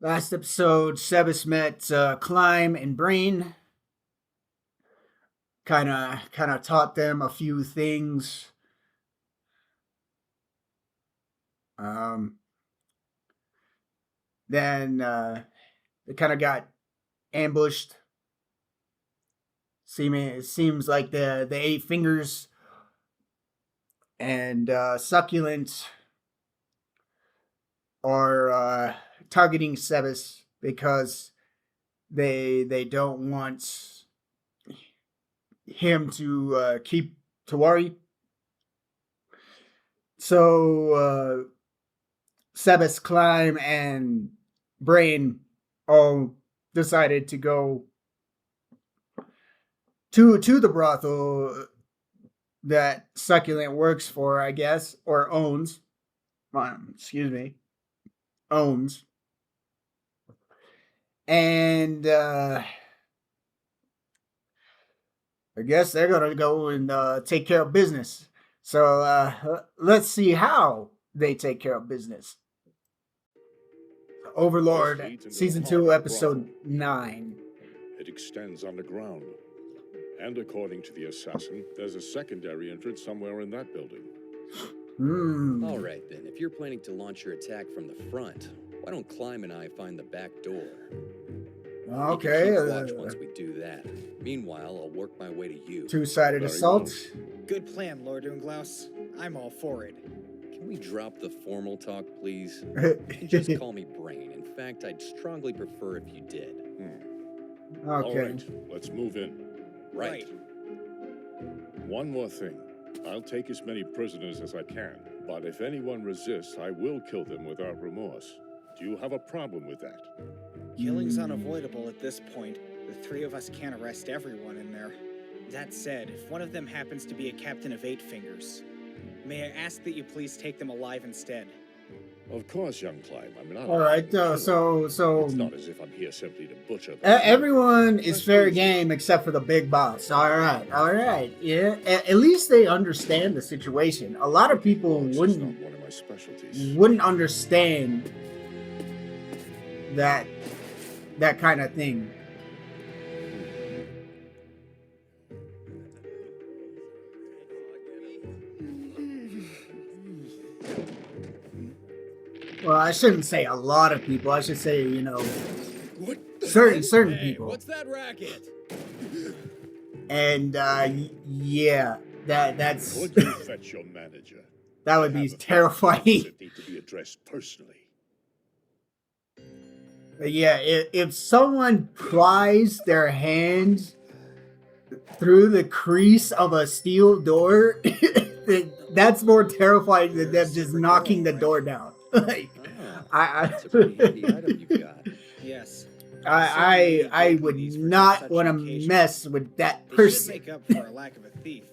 Last episode, Sebas met Climb and Brain. Kind of taught them a few things. Um, then they kind of got ambushed. It seems like the Eight Fingers and Succulent are targeting Sebas because they don't want him to keep Tawari. So Sebas, Climb, and Brain all decided to go to the brothel that Succulent works for, I guess, or owns. Owns. And I guess they're gonna go and take care of business. So let's see how they take care of business. Overlord, Season 2, Episode 9. It extends underground. And according to the assassin, there's a secondary entrance somewhere in that building. All right, then. If you're planning to launch your attack from the front, why don't Climb and I find the back door? Okay. You can keep watch once we do that. Meanwhile, I'll work my way to you. Two-sided assault. Good plan, Lord Unglaus. I'm all for it. Can we drop the formal talk, please? You can just call me Brain. In fact, I'd strongly prefer if you did. Okay. All right, let's move in. Right. One more thing. I'll take as many prisoners as I can, but if anyone resists, I will kill them without remorse. Do you have a problem with that? Killing's unavoidable at this point. The three of us can't arrest everyone in there. That said, if one of them happens to be a captain of Eight Fingers, may I ask that you please take them alive instead? Of course, young Climb. I'm not. All right. So It's not as if I'm here simply to butcher them. everyone is fair game except for the big boss. All right. Yeah. At least they understand the situation. A lot of people It's wouldn't not one of my specialties. understand that kind of thing. Well, I shouldn't say a lot of people. I should say, certain people. What's that racket? And yeah, that's Would you fetch your manager? that would be Have a terrifying. It need to be addressed personally. But yeah, if someone pries their hand through the crease of a steel door, that's more terrifying than them just knocking the door down. Like, That's a pretty handy item you've got. Yes. I would not want to mess with that It should person. make up for our lack of a thief.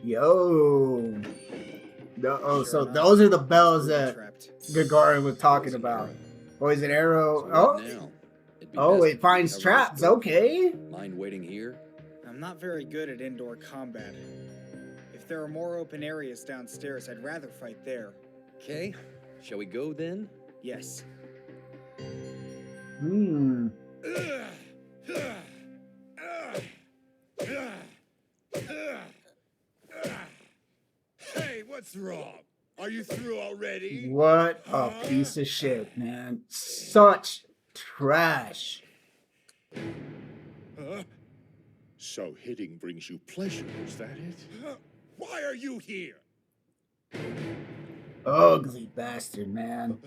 Yo. So Sure enough, those are the bells that trapped. Gagarin was talking about. Poison arrow. So Oh, what now? It'd be oh, best it if finds we cover traps. this door. Okay. Mind waiting here? I'm not very good at indoor combat. If there are more open areas downstairs, I'd rather fight there. Okay. Shall we go then? Yes. Hey, what's wrong? Are you through already? What a piece of shit, man. Such trash. Huh? So hitting brings you pleasure, is that it? Why are you here? Ugly bastard, man.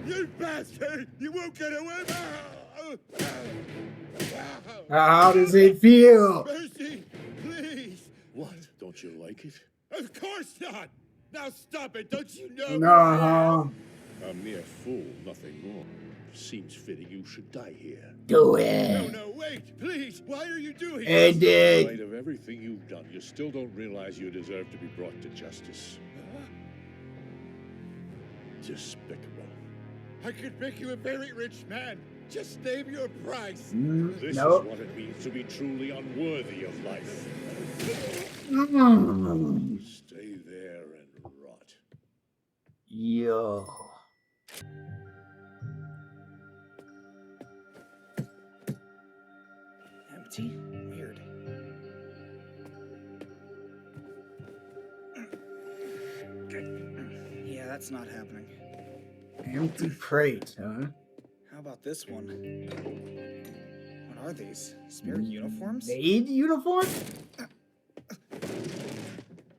You bastard! You won't get away! How does it feel? Mercy, please! What? Don't you like it? Of course not! Now stop it! Don't you know? No. A mere fool, nothing more. Seems fitting you should die here. Do No, it. no, wait! Please! Why are you doing And this? In light of everything you've done, you still don't realize you deserve to be brought to justice. Despicable. I could make you a very rich man. Just name your price. This Nope. is what it means to be truly unworthy of life. Stay there and rot. Yo. Empty? Weird. Yeah, that's not happening. Empty crate, huh? How about this one? What are these? Spare uniforms? Maid uniform?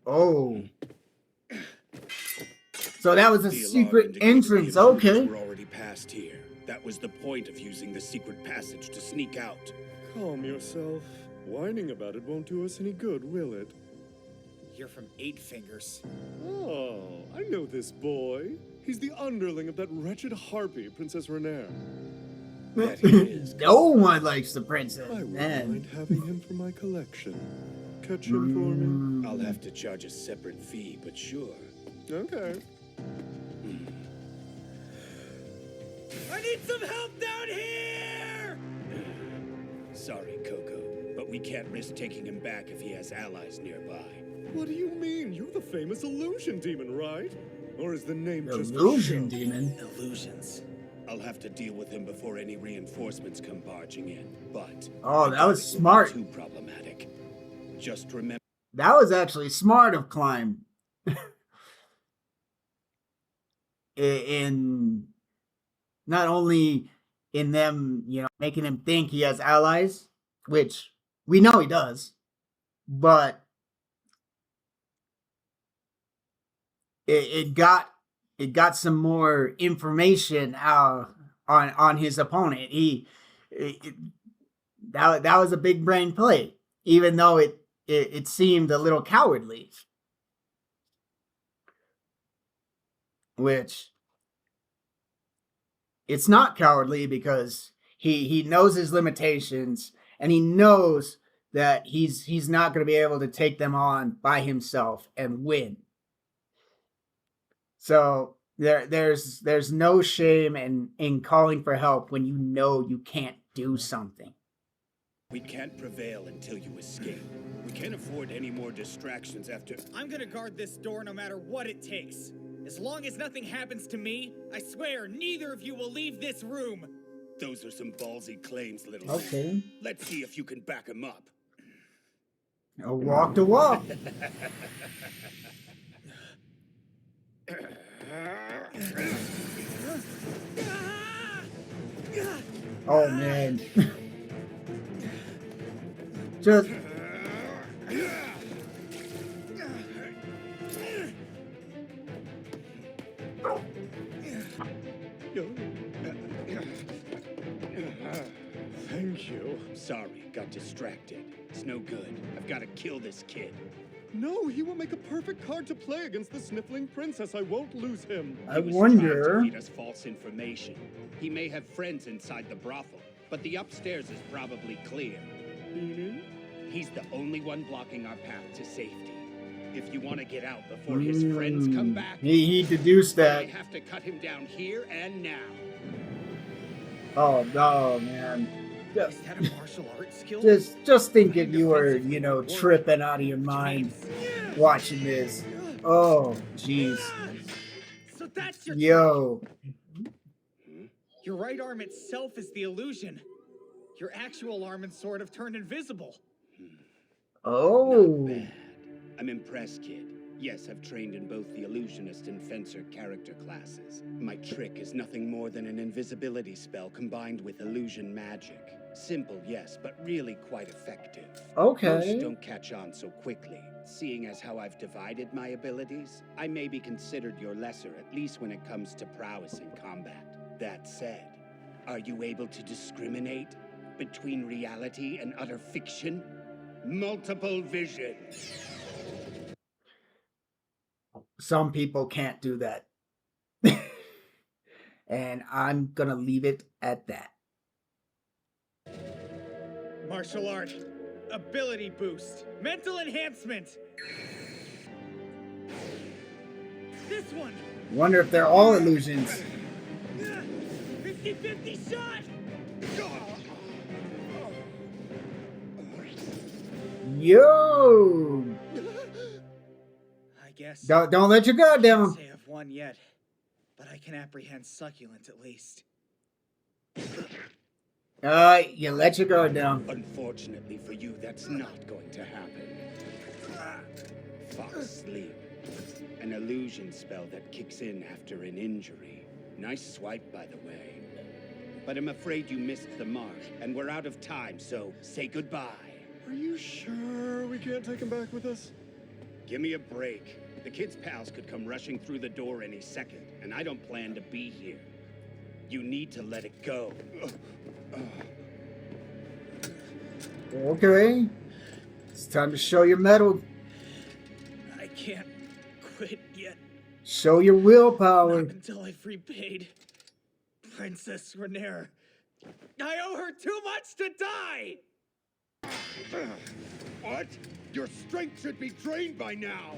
Oh. So that was a The alarm secret indicated entrance, the intruders okay. were already past here. That was the point of using the secret passage to sneak out. Calm yourself. Whining about it won't do us any good, will it? You're from Eight Fingers. Oh, I know this boy. He's the underling of that wretched harpy, Princess Renair. That he is. No one likes the princess. I wouldn't Man. mind having him for my collection. Catch him for me? I'll have to charge a separate fee, but sure. Okay. I need some help down here! Sorry, Coco, but we can't risk taking him back if he has allies nearby. What do you mean? You're the famous illusion demon, right? Or is the name just for Illusion show? demon. Illusions. I'll have to deal with him before any reinforcements come barging in, but... Oh, that was it won't be smart. too problematic. Just remember... That was actually smart of Climb. In not only in them, making him think he has allies, which we know he does, but it got some more information out on his opponent. That was a big brain play, even though it seemed a little cowardly. Which it's not cowardly because he knows his limitations and he knows that he's not going to be able to take them on by himself and win. So there's no shame in calling for help when you know you can't do something. We can't prevail until you escape. We can't afford any more distractions after... I'm gonna guard this door no matter what it takes. As long as nothing happens to me, I swear neither of you will leave this room. Those are some ballsy claims, little Okay. man. Let's see if you can back them up. A walk to walk. Oh man. Just Thank you. Sorry, got distracted. It's no good. I've got to kill this kid. No, he will make a perfect card to play against the sniffling princess. I won't lose him. I He was wonder. trying to feed us false information. He may have friends inside the brothel, but the upstairs is probably clear. Meaning? He's the only one blocking our path to safety. If you want to get out before his friends come back, He deduced I that. have to cut him down here and now. Oh no, man. Is that a martial arts skill? Just think if you were, tripping out of your mind watching this. Oh, jeez. So that's your Yo. Your right arm itself is the illusion. Your actual arm and sword have turned invisible. Oh. Bad. I'm impressed, kid. Yes, I've trained in both the illusionist and fencer character classes. My trick is nothing more than an invisibility spell combined with illusion magic. Simple, yes, but really quite effective. Okay. Most don't catch on so quickly. Seeing as how I've divided my abilities, I may be considered your lesser, at least when it comes to prowess in combat. That said, are you able to discriminate between reality and utter fiction? Multiple vision. Some people can't do that. And I'm gonna leave it at that. Martial art. Ability boost. Mental enhancement. This one. Wonder if they're all illusions. 50-50 shot. Yo! I guess. Don't let your guard I can't down. say I've won yet, but I can apprehend Succulent at least. You let your guard down. Unfortunately for you, that's not going to happen. Fox sleep. An illusion spell that kicks in after an injury. Nice swipe, by the way. But I'm afraid you missed the mark, and we're out of time, so say goodbye. Are you sure we can't take him back with us? Give me a break. The kid's pals could come rushing through the door any second, and I don't plan to be here. You need to let it go. Okay. It's time to show your mettle. I can't quit yet. Show your willpower. Not until I've repaid Princess Renair. I owe her too much to die! What? Your strength should be drained by now.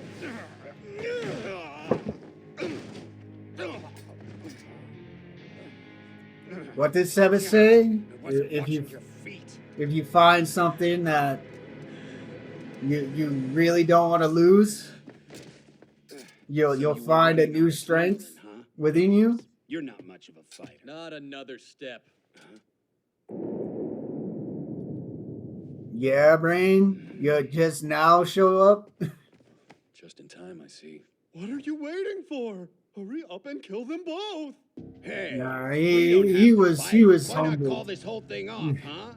What did Seba say? I wasn't If watching your feet. you find something that you really don't want to lose, you'll you find a were new running strength out of adrenaline, huh? within you. You're not much of a fighter. Not another step. Yeah, brain. You just now show up. Just in time, I see. What are you waiting for? Hurry up and kill them both! Hey, Nah, we don't have he to was fight. Why not humble. call this whole thing off, huh?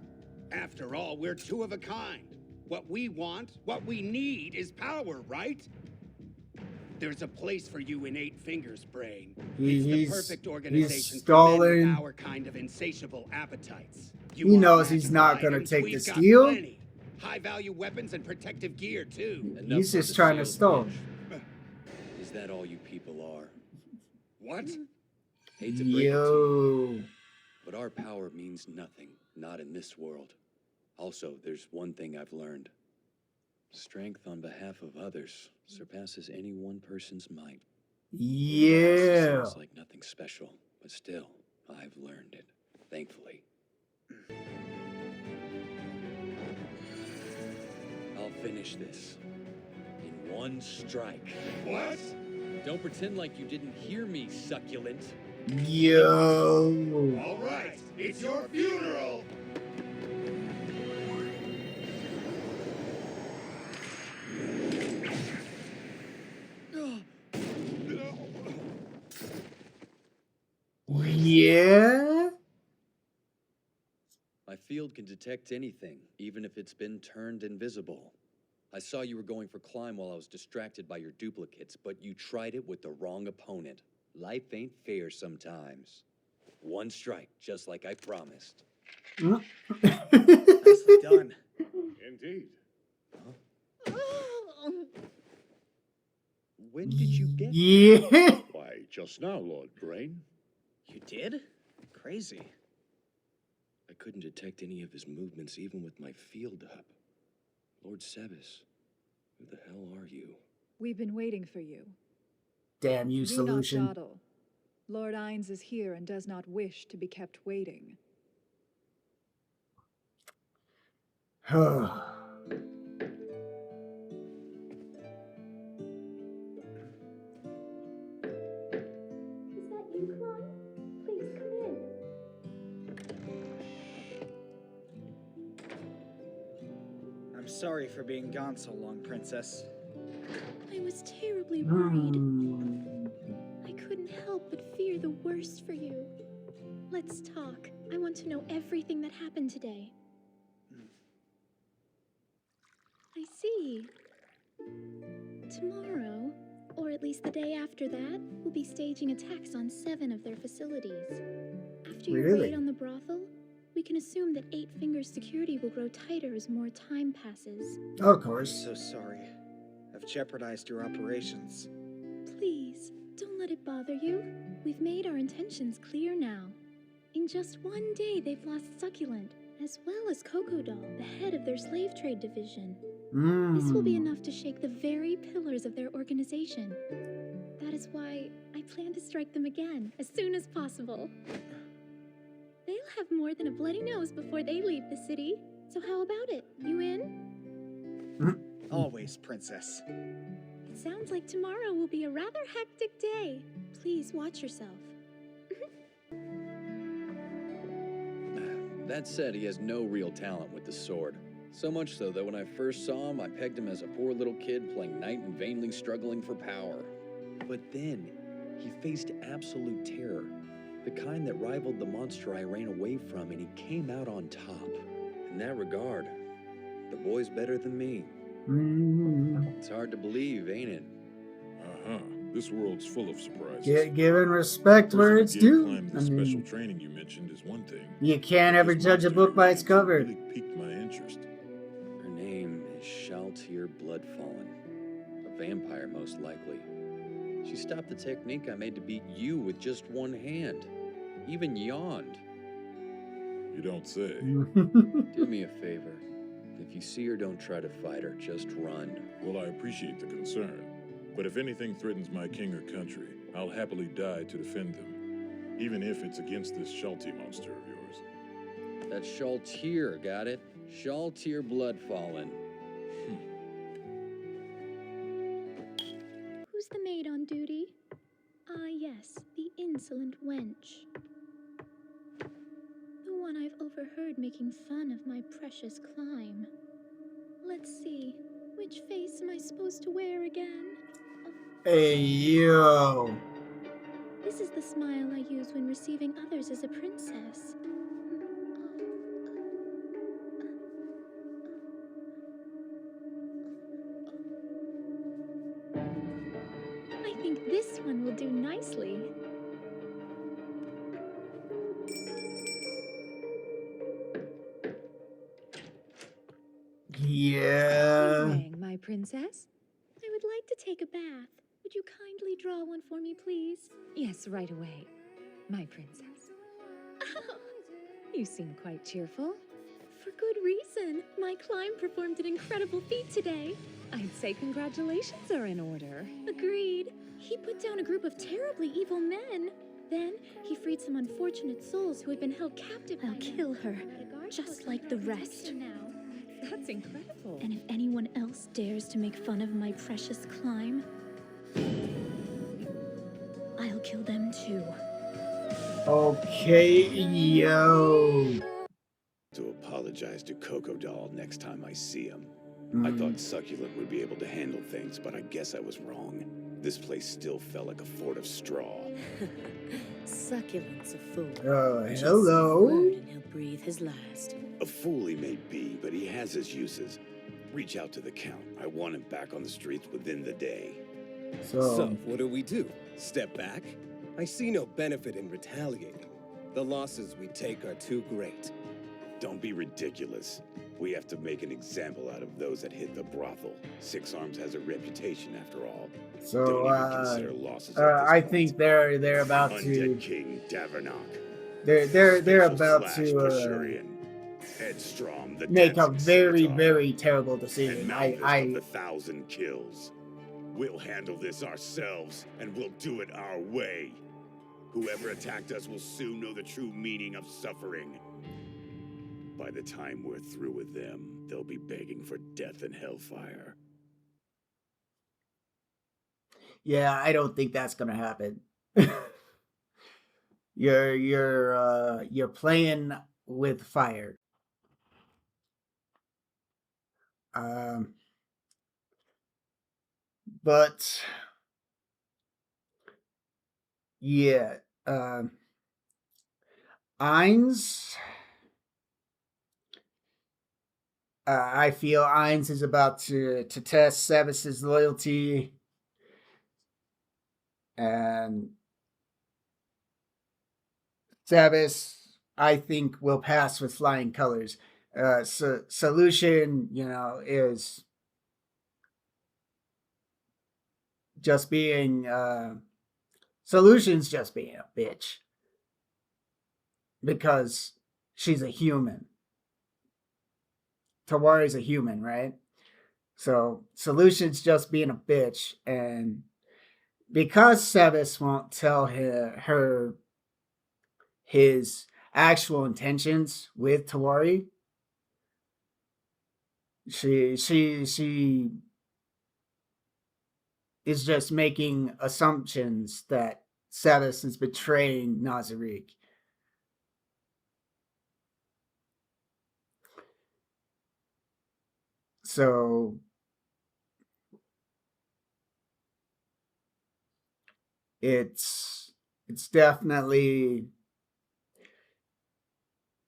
After all, we're two of a kind. What we want, what we need is power, right? There's a place for you in Eight Fingers, Brain. It's the perfect organization for men stalling. with our kind of insatiable appetites. You He want knows he's magical not gonna items? take We've the got steal. plenty. High-value weapons and protective gear, too. Enough He's for just the trying to sales stall. pitch. Is that all you people are? What? Hate to break it to you, Yo. but our power means nothing. Not in this world. Also, there's one thing I've learned. Strength on behalf of others surpasses any one person's might. Yeah. Sounds like nothing special, but still, I've learned it. Thankfully. I'll finish this in one strike. What? Don't pretend like you didn't hear me, Succulent. Yo. All right, it's your funeral. Yeah. My field can detect anything, even if it's been turned invisible. I saw you were going for climb while I was distracted by your duplicates, but you tried it with the wrong opponent. Life ain't fair sometimes. One strike, just like I promised. Nicely done. Indeed. When did you get Yeah. Why, just now, Lord Brain. You did? Crazy. I couldn't detect any of his movements even with my field up. Lord Sebas, who the hell are you? We've been waiting for you. Damn you, Do solution. not dawdle. Lord Ainz is here and does not wish to be kept waiting. Is that you, Clyde? Please come in. I'm sorry for being gone so long, Princess. I was terribly worried. Hmm. I couldn't help but fear the worst for you. Let's talk. I want to know everything that happened today. I see. Tomorrow, or at least the day after that, we'll be staging attacks on 7 of their facilities. After your Really? raid on the brothel, we can assume that Eight Fingers security will grow tighter as more time passes. Of I'm course. so sorry. I've jeopardized your operations. Please, don't let it bother you. We've made our intentions clear now. In just one day, they've lost Succulent, as well as Crocodile, the head of their slave trade division. This will be enough to shake the very pillars of their organization. That is why I plan to strike them again as soon as possible. They'll have more than a bloody nose before they leave the city. So how about it? You in? Always, Princess. It sounds like tomorrow will be a rather hectic day. Please watch yourself. That said, he has no real talent with the sword. So much so that when I first saw him, I pegged him as a poor little kid playing knight and vainly struggling for power. But then, he faced absolute terror. The kind that rivaled the monster I ran away from, and he came out on top. In that regard, the boy's better than me. It's hard to believe, ain't it? Uh-huh. This world's full of surprises. Giving respect where it's due. Climb the special training you mentioned is one thing. You can't ever judge a book by its cover. Really piqued my interest. Her name is Shaltir Bloodfallen. A vampire, most likely. She stopped the technique I made to beat you with just one hand. Even yawned. You don't say. Do me a favor. If you see her, don't try to fight her. Just run. Well, I appreciate the concern. But if anything threatens my king or country, I'll happily die to defend them. Even if it's against this Shalti monster of yours. That's Shaltir, got it? Shaltir Bloodfallen. Who's the maid on duty? Ah, yes, the insolent wench. The one I've overheard making fun of my precious climb. Let's see, which face am I supposed to wear again? Hey, yo. This is the smile I use when receiving others as a princess. I think this one will do nicely. Yeah. Evening, my princess. I would like to take a bath. Would you kindly draw one for me, please? Yes, right away, my princess. Oh, You seem quite cheerful. for good reason. My climb performed an incredible feat today. I'd say congratulations are in order. Agreed. He put down a group of terribly evil men. Then, he freed some unfortunate souls who had been held captive. I'll kill her, just like the rest. That's incredible. And if anyone else dares to make fun of my precious climb, I'll kill them too. Okay, yo. To apologize to Crocodile next time I see him. I thought Succulent would be able to handle things, but I guess I was wrong. This place still felt like a fort of straw. Succulent's a fool. Oh, Just hello. say a word and he'll breathe his last. A fool he may be, but he has his uses. Reach out to the Count. I want him back on the streets within the day. So, what do we do? Step back? I see no benefit in retaliating. The losses we take are too great. Don't be ridiculous. We have to make an example out of those that hit the brothel. Six Arms has a reputation, after all. so Don't even consider losses at this I point. think they're about Undead to King Davernok. they're Special about slash to Pashurian. Headstrom, the make a dancing very scimitar, very terrible and decision. Malthus of I the 1,000 kills. We'll handle this ourselves, and we'll do it our way. Whoever attacked us will soon know the true meaning of suffering. By the time we're through with them, they'll be begging for death and hellfire. yeah, I don't think that's gonna happen. You're playing with fire. But yeah, Ainz. I feel Ainz is about to test Sevis's loyalty, and Sevis, I think, will pass with flying colors. Solution, is just being Solution's just being a bitch because she's a human. Tawari's a human, right? So Solution's just being a bitch, and because Sevis won't tell her his actual intentions with Tawari. She is just making assumptions that Cetus is betraying Nazarick. So it's definitely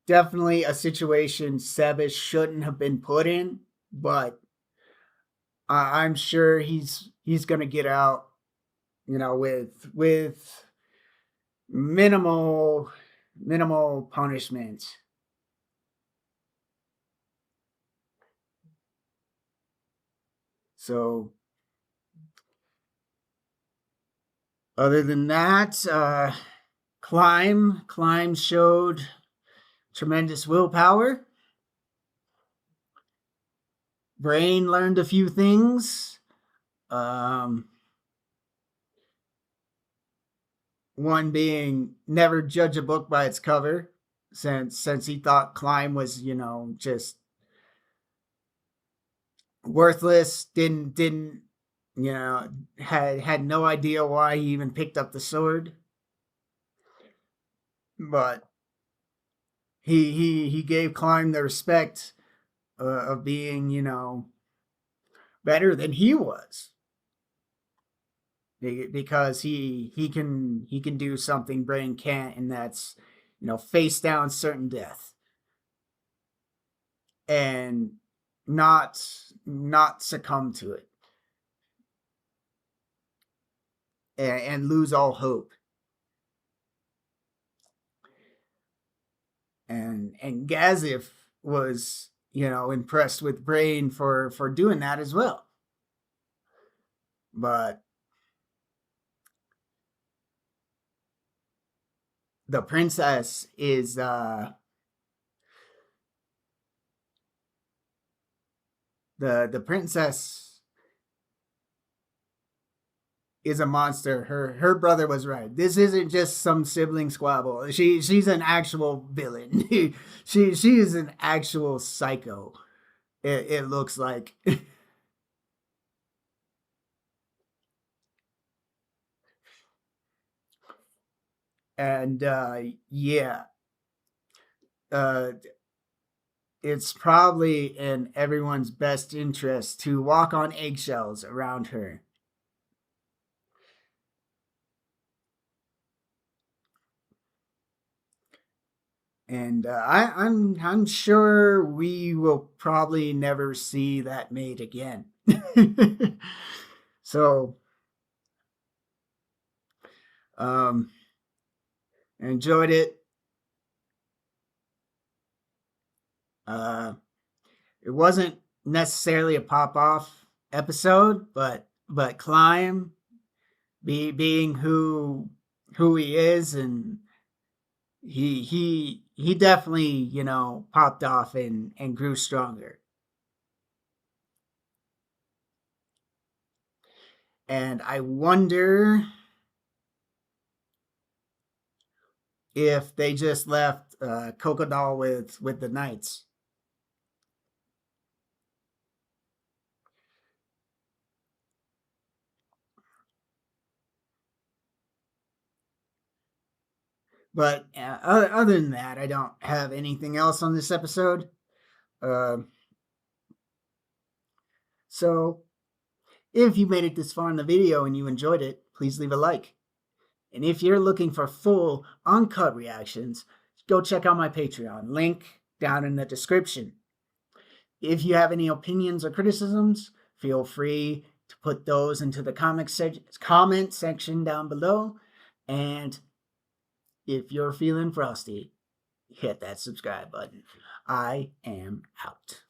a situation Sebas shouldn't have been put in, but I'm sure he's gonna get out, with minimal punishment. So other than that, Climb showed tremendous willpower. Brain learned a few things. One being never judge a book by its cover, since he thought Climb was, just worthless. Didn't had no idea why he even picked up the sword. But he gave Climb the respect of being, better than he was, because he can do something Brain can't, and that's, face down certain death and not succumb to it and lose all hope. And Gazif was, impressed with Brain for doing that as well. But the princess is the princess is a monster. Her brother was right. This isn't just some sibling squabble. She's an actual villain. she is an actual psycho. It looks like. And yeah, it's probably in everyone's best interest to walk on eggshells around her. And I'm sure we will probably never see that mate again. So enjoyed it. It wasn't necessarily a pop off episode, but Climb being who he is, and he definitely, popped off and grew stronger. And I wonder if they just left Crocodile with the Knights. But other than that, I don't have anything else on this episode. So if you made it this far in the video and you enjoyed it, please leave a like. And if you're looking for full, uncut reactions, go check out my Patreon. Link down in the description. If you have any opinions or criticisms, feel free to put those into the comment section down below. And if you're feeling frosty, hit that subscribe button. I am out.